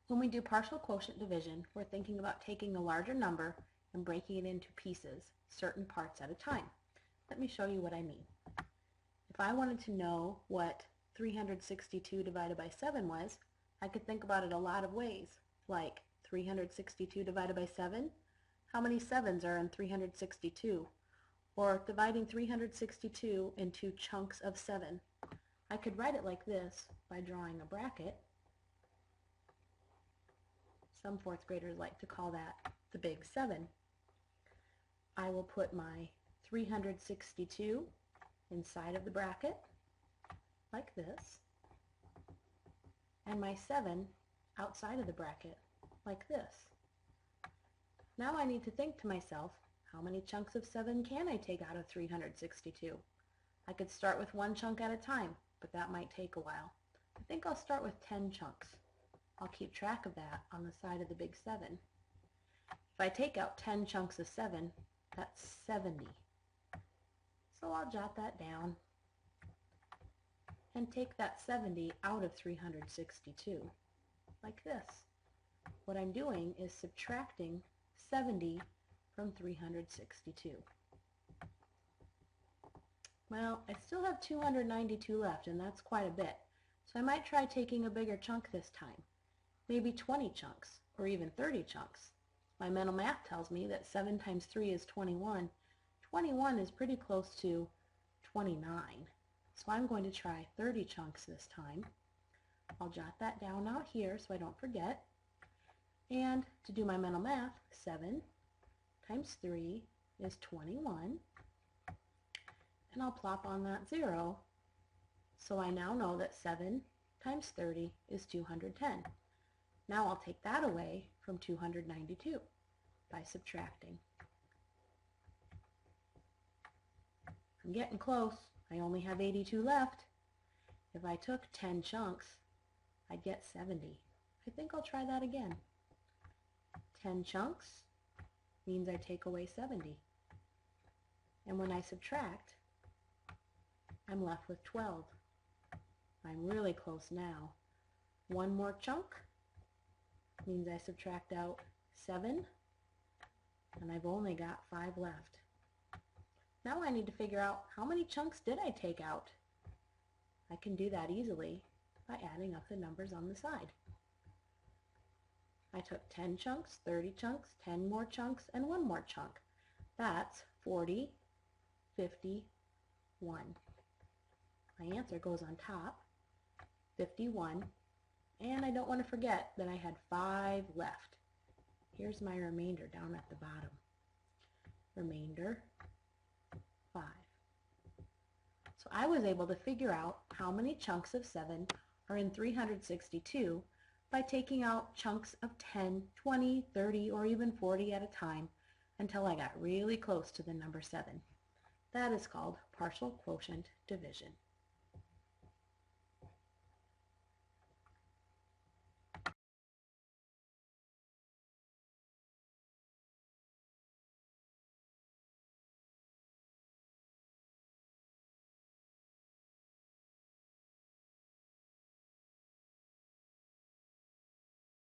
When we do partial quotient division, we're thinking about taking a larger number and breaking it into pieces, certain parts at a time. Let me show you what I mean. If I wanted to know what 362 divided by 7 was, I could think about it a lot of ways, like 362 divided by 7, how many 7s are in 362? Or dividing 362 into chunks of 7. I could write it like this by drawing a bracket. Some fourth graders like to call that the big 7. I will put my 362 inside of the bracket, like this, and my 7 outside of the bracket, like this. Now I need to think to myself, how many chunks of 7 can I take out of 362? I could start with one chunk at a time, but that might take a while. I think I'll start with 10 chunks. I'll keep track of that on the side of the big 7. If I take out 10 chunks of 7, that's 70. So I'll jot that down and take that 70 out of 362, like this. What I'm doing is subtracting 70 from 362. Well, I still have 292 left, and that's quite a bit. So I might try taking a bigger chunk this time. Maybe 20 chunks, or even 30 chunks. My mental math tells me that 7 times 3 is 21. 21 is pretty close to 29. So I'm going to try 30 chunks this time. I'll jot that down out here so I don't forget. And to do my mental math, 7 times 3 is 21. And I'll plop on that 0. So I now know that 7 times 30 is 210. Now I'll take that away from 292 by subtracting. I'm getting close. I only have 82 left. If I took 10 chunks, I'd get 70. I think I'll try that again. 10 chunks means I take away 70. And when I subtract, I'm left with 12. I'm really close now. One more chunk means I subtract out 7, and I've only got 5 left. Now I need to figure out how many chunks did I take out. I can do that easily by adding up the numbers on the side. I took 10 chunks, 30 chunks, 10 more chunks, and 1 more chunk. That's 40, 51. My answer goes on top, 51, and I don't want to forget that I had 5 left. Here's my remainder down at the bottom. Remainder, 5. So I was able to figure out how many chunks of 7 are in 362 by taking out chunks of 10, 20, 30, or even 40 at a time until I got really close to the number 7. That is called partial quotient division.